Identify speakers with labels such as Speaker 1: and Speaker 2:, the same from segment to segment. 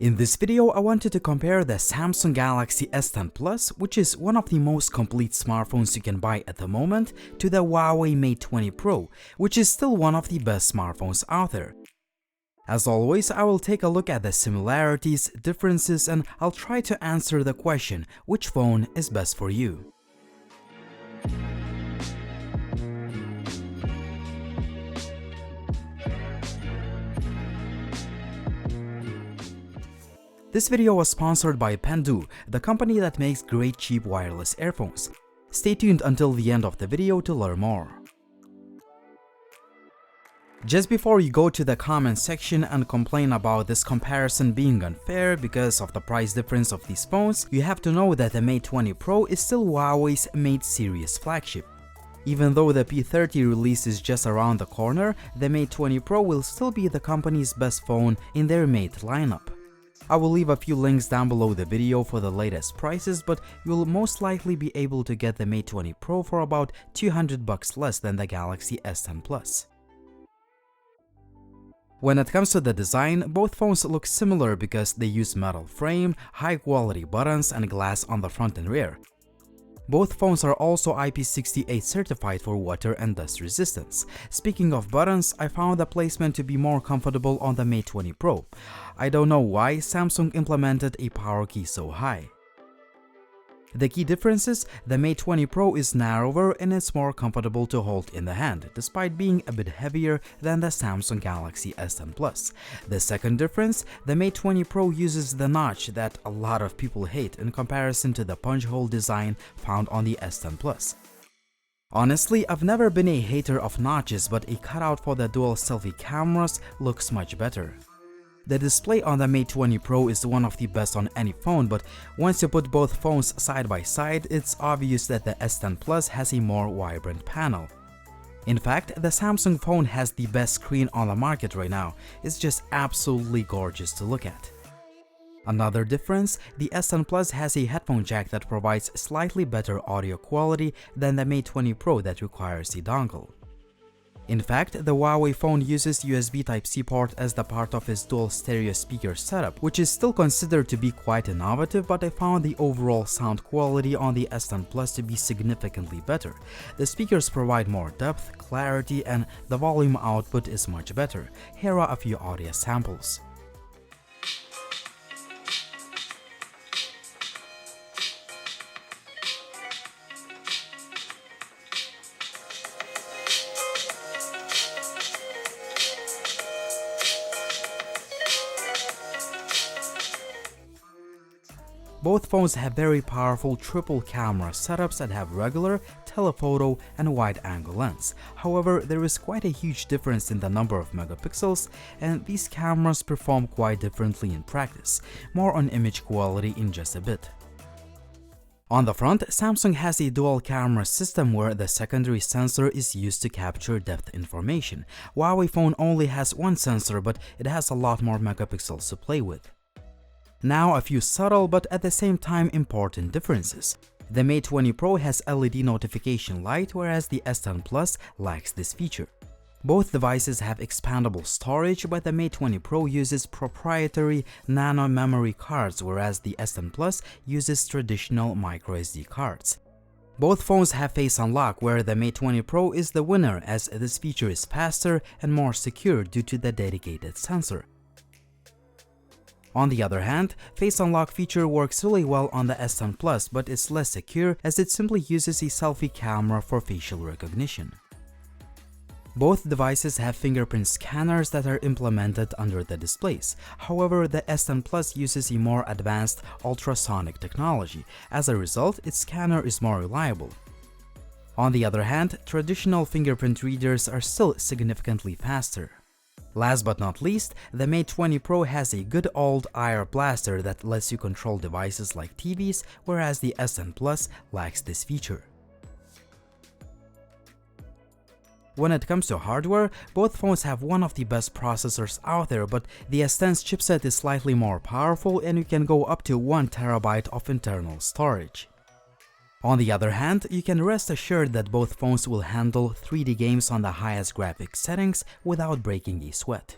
Speaker 1: In this video, I wanted to compare the Samsung Galaxy S10 Plus, which is one of the most complete smartphones you can buy at the moment, to the Huawei Mate 20 Pro, which is still one of the best smartphones out there. As always, I will take a look at the similarities, differences, and I'll try to answer the question, which phone is best for you? This video was sponsored by Pendoo, the company that makes great cheap wireless earphones. Stay tuned until the end of the video to learn more. Just before you go to the comment section and complain about this comparison being unfair because of the price difference of these phones, you have to know that the Mate 20 Pro is still Huawei's Mate series flagship. Even though the P30 release is just around the corner, the Mate 20 Pro will still be the company's best phone in their Mate lineup. I will leave a few links down below the video for the latest prices, but you'll most likely be able to get the Mate 20 Pro for about $200 less than the Galaxy S10 Plus. When it comes to the design, both phones look similar because they use metal frame, high quality buttons, and glass on the front and rear. Both phones are also IP68 certified for water and dust resistance. Speaking of buttons, I found the placement to be more comfortable on the Mate 20 Pro. I don't know why Samsung implemented a power key so high. The key difference is the Mate 20 Pro is narrower and it's more comfortable to hold in the hand, despite being a bit heavier than the Samsung Galaxy S10 Plus. The second difference, the Mate 20 Pro uses the notch that a lot of people hate in comparison to the punch hole design found on the S10 Plus. Honestly, I've never been a hater of notches, but a cutout for the dual selfie cameras looks much better. The display on the Mate 20 Pro is one of the best on any phone, but once you put both phones side by side, it's obvious that the S10 Plus has a more vibrant panel. In fact, the Samsung phone has the best screen on the market right now. It's just absolutely gorgeous to look at. Another difference, the S10 Plus has a headphone jack that provides slightly better audio quality than the Mate 20 Pro that requires a dongle. In fact, the Huawei phone uses USB Type-C port as the part of its dual stereo speaker setup, which is still considered to be quite innovative, but I found the overall sound quality on the S10 Plus to be significantly better. The speakers provide more depth, clarity, and the volume output is much better. Here are a few audio samples. Both phones have very powerful triple camera setups that have regular, telephoto, and wide-angle lens. However, there is quite a huge difference in the number of megapixels, and these cameras perform quite differently in practice. More on image quality in just a bit. On the front, Samsung has a dual camera system where the secondary sensor is used to capture depth information. Huawei phone only has one sensor, but it has a lot more megapixels to play with. Now a few subtle but at the same time important differences. The Mate 20 Pro has LED notification light, whereas the S10 Plus lacks this feature. Both devices have expandable storage, but the Mate 20 Pro uses proprietary nano memory cards, whereas the S10 Plus uses traditional microSD cards. Both phones have face unlock, where the Mate 20 Pro is the winner as this feature is faster and more secure due to the dedicated sensor. On the other hand, Face Unlock feature works really well on the S10 Plus, but it's less secure as it simply uses a selfie camera for facial recognition. Both devices have fingerprint scanners that are implemented under the displays. However, the S10 Plus uses a more advanced ultrasonic technology. As a result, its scanner is more reliable. On the other hand, traditional fingerprint readers are still significantly faster. Last but not least, the Mate 20 Pro has a good old IR blaster that lets you control devices like TVs, whereas the S10 Plus lacks this feature. When it comes to hardware, both phones have one of the best processors out there, but the S10's chipset is slightly more powerful and you can go up to 1 TB of internal storage. On the other hand, you can rest assured that both phones will handle 3D games on the highest graphics settings without breaking a sweat.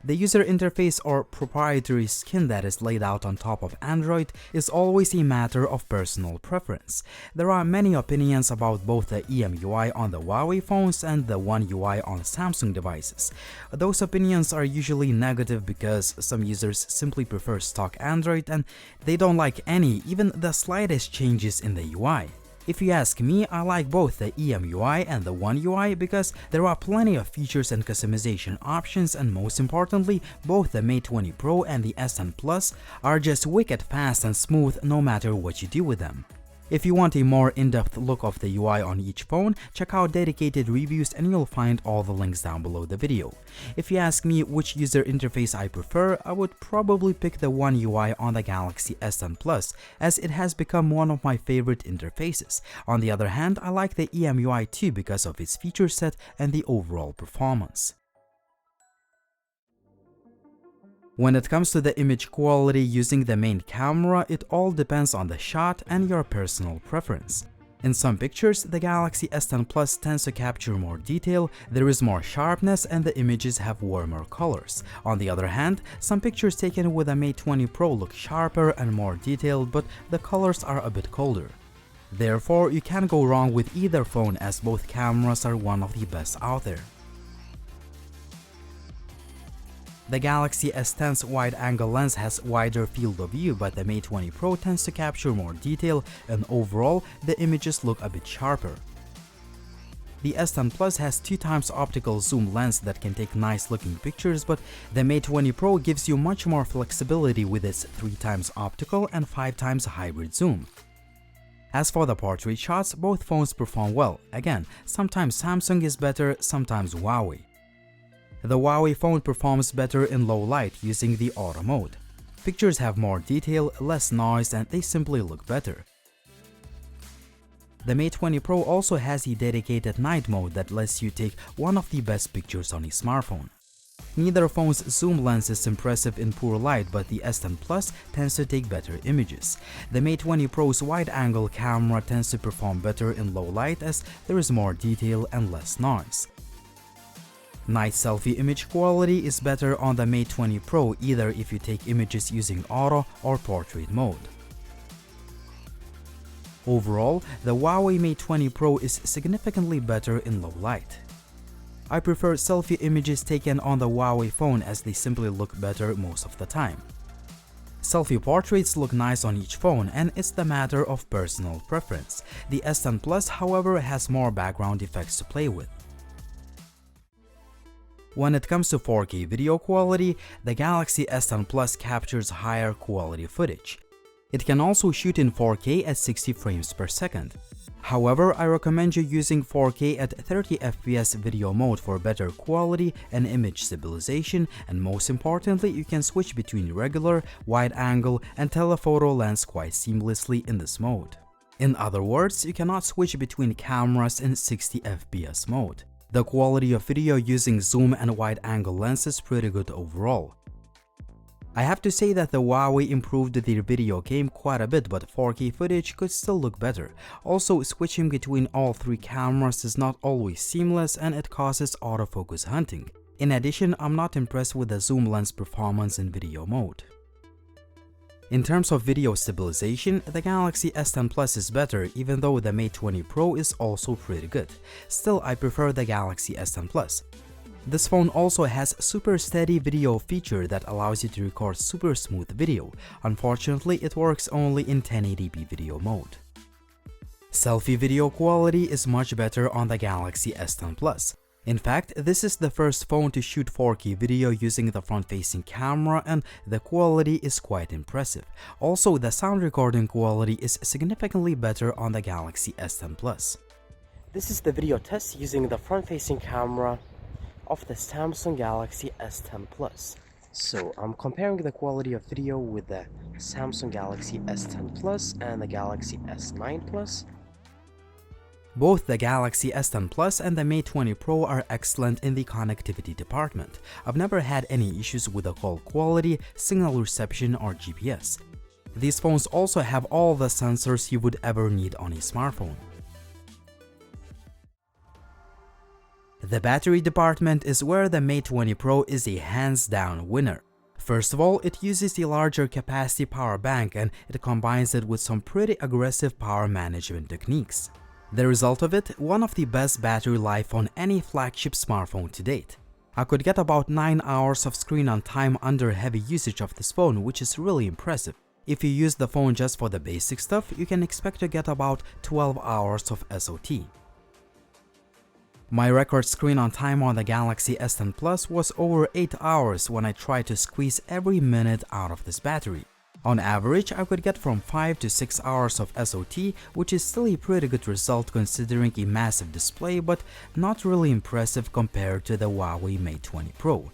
Speaker 1: The user interface or proprietary skin that is laid out on top of Android is always a matter of personal preference. There are many opinions about both the EMUI on the Huawei phones and the One UI on Samsung devices. Those opinions are usually negative because some users simply prefer stock Android and they don't like even the slightest changes in the UI. If you ask me, I like both the EMUI and the One UI because there are plenty of features and customization options, and most importantly, both the Mate 20 Pro and the S10 Plus are just wicked fast and smooth no matter what you do with them. If you want a more in-depth look of the UI on each phone, check out dedicated reviews and you'll find all the links down below the video. If you ask me which user interface I prefer, I would probably pick the One UI on the Galaxy S10 Plus, as it has become one of my favorite interfaces. On the other hand, I like the EMUI too because of its feature set and the overall performance. When it comes to the image quality using the main camera, it all depends on the shot and your personal preference. In some pictures, the Galaxy S10 Plus tends to capture more detail, there is more sharpness, and the images have warmer colors. On the other hand, some pictures taken with the Mate 20 Pro look sharper and more detailed, but the colors are a bit colder. Therefore, you can't go wrong with either phone, as both cameras are one of the best out there. The Galaxy S10's wide-angle lens has wider field of view, but the Mate 20 Pro tends to capture more detail, and overall, the images look a bit sharper. The S10 Plus has 2x optical zoom lens that can take nice-looking pictures, but the Mate 20 Pro gives you much more flexibility with its 3x optical and 5x hybrid zoom. As for the portrait shots, both phones perform well. Again, sometimes Samsung is better, sometimes Huawei. The Huawei phone performs better in low light using the auto mode. Pictures have more detail, less noise, and they simply look better. The Mate 20 Pro also has a dedicated night mode that lets you take one of the best pictures on a smartphone. Neither phone's zoom lens is impressive in poor light, but the S10 Plus tends to take better images. The Mate 20 Pro's wide-angle camera tends to perform better in low light as there is more detail and less noise. Night selfie image quality is better on the Mate 20 Pro either if you take images using auto or portrait mode. Overall, the Huawei Mate 20 Pro is significantly better in low light. I prefer selfie images taken on the Huawei phone as they simply look better most of the time. Selfie portraits look nice on each phone, and it's the matter of personal preference. The S10 Plus, however, has more background effects to play with. When it comes to 4K video quality, the Galaxy S10 Plus captures higher quality footage. It can also shoot in 4K at 60 frames per second. However, I recommend you using 4K at 30 FPS video mode for better quality and image stabilization, and most importantly, you can switch between regular, wide angle, and telephoto lens quite seamlessly in this mode. In other words, you cannot switch between cameras in 60 FPS mode. The quality of video using zoom and wide-angle lens is pretty good overall. I have to say that the Huawei improved their video game quite a bit, but 4K footage could still look better. Also, switching between all three cameras is not always seamless and it causes autofocus hunting. In addition, I'm not impressed with the zoom lens performance in video mode. In terms of video stabilization, the Galaxy S10 Plus is better, even though the Mate 20 Pro is also pretty good. Still, I prefer the Galaxy S10 Plus. This phone also has super steady video feature that allows you to record super smooth video. Unfortunately, it works only in 1080p video mode. Selfie video quality is much better on the Galaxy S10 Plus. In fact, this is the first phone to shoot 4K video using the front-facing camera, and the quality is quite impressive. Also, the sound recording quality is significantly better on the Galaxy S10 Plus. This is the video test using the front-facing camera of the Samsung Galaxy S10 Plus. So, I'm comparing the quality of video with the Samsung Galaxy S10 Plus and the Galaxy S9 Plus. Both the Galaxy S10 Plus and the Mate 20 Pro are excellent in the connectivity department. I've never had any issues with the call quality, signal reception, or GPS. These phones also have all the sensors you would ever need on a smartphone. The battery department is where the Mate 20 Pro is a hands-down winner. First of all, it uses a larger capacity power bank and it combines it with some pretty aggressive power management techniques. The result of it, one of the best battery life on any flagship smartphone to date. I could get about 9 hours of screen on time under heavy usage of this phone, which is really impressive. If you use the phone just for the basic stuff, you can expect to get about 12 hours of SOT. My record screen on time on the Galaxy S10 Plus was over 8 hours when I tried to squeeze every minute out of this battery. On average, I could get from 5 to 6 hours of SOT, which is still a pretty good result considering a massive display, but not really impressive compared to the Huawei Mate 20 Pro.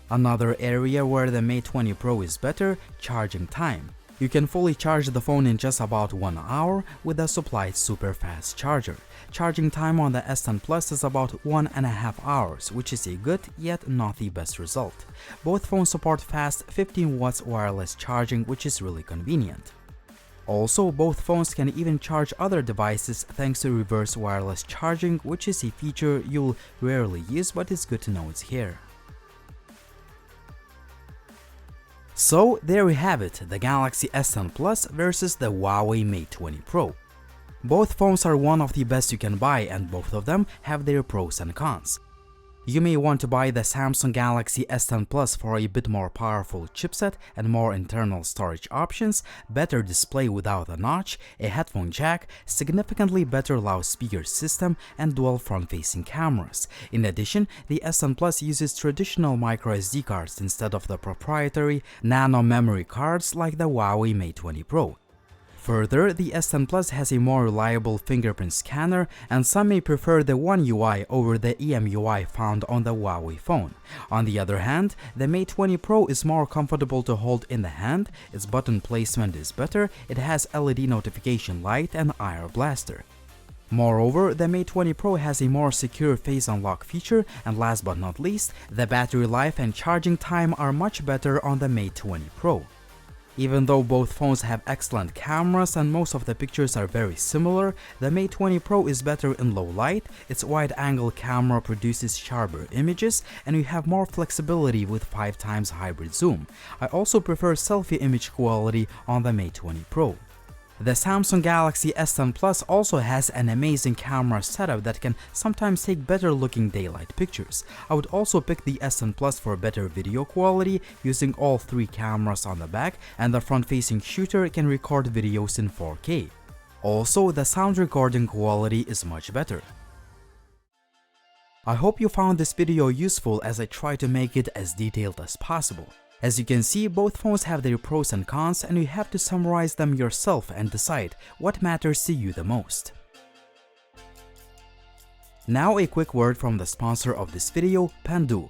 Speaker 1: Another area where the Mate 20 Pro is better, charging time. You can fully charge the phone in just about 1 hour with a supplied super fast charger. Charging time on the S10 Plus is about 1.5 hours, which is a good yet not the best result. Both phones support fast 15 watts wireless charging, which is really convenient. Also, both phones can even charge other devices thanks to reverse wireless charging, which is a feature you'll rarely use, but it's good to know it's here. So there we have it, the Galaxy S10 Plus versus the Huawei Mate 20 Pro. Both phones are one of the best you can buy and both of them have their pros and cons. You may want to buy the Samsung Galaxy S10 Plus for a bit more powerful chipset and more internal storage options, better display without a notch, a headphone jack, significantly better loudspeaker system, and dual front-facing cameras. In addition, the S10 Plus uses traditional microSD cards instead of the proprietary nano memory cards like the Huawei Mate 20 Pro. Further, the S10 Plus has a more reliable fingerprint scanner, and some may prefer the One UI over the EMUI found on the Huawei phone. On the other hand, the Mate 20 Pro is more comfortable to hold in the hand, its button placement is better, it has LED notification light and IR blaster. Moreover, the Mate 20 Pro has a more secure face unlock feature, and last but not least, the battery life and charging time are much better on the Mate 20 Pro. Even though both phones have excellent cameras and most of the pictures are very similar, the Mate 20 Pro is better in low light, its wide-angle camera produces sharper images, and you have more flexibility with 5x hybrid zoom. I also prefer selfie image quality on the Mate 20 Pro. The Samsung Galaxy S10 Plus also has an amazing camera setup that can sometimes take better looking daylight pictures. I would also pick the S10 Plus for better video quality using all 3 cameras on the back, and the front-facing shooter can record videos in 4K. Also, the sound recording quality is much better. I hope you found this video useful as I try to make it as detailed as possible. As you can see, both phones have their pros and cons, and you have to summarize them yourself and decide what matters to you the most. Now a quick word from the sponsor of this video, Pendoo.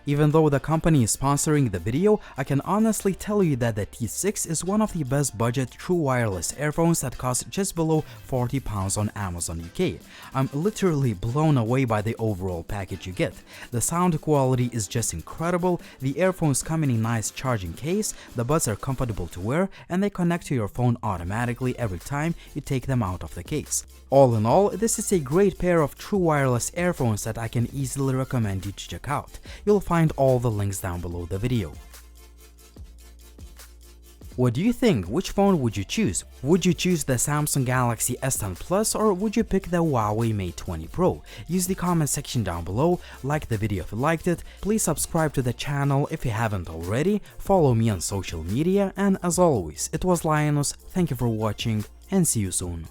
Speaker 1: Even though the company is sponsoring the video, I can honestly tell you that the T6 is one of the best budget true wireless earphones that cost just below £40 on Amazon UK. I'm literally blown away by the overall package you get. The sound quality is just incredible, the earphones come in a nice charging case, the buds are comfortable to wear, and they connect to your phone automatically every time you take them out of the case. All in all, this is a great pair of true wireless earphones that I can easily recommend you to check out. You'll find all the links down below the video. What do you think? Which phone would you choose? Would you choose the Samsung Galaxy S10 Plus or would you pick the Huawei Mate 20 Pro? Use the comment section down below, like the video if you liked it, please subscribe to the channel if you haven't already, follow me on social media, and as always, it was Linus, thank you for watching and see you soon.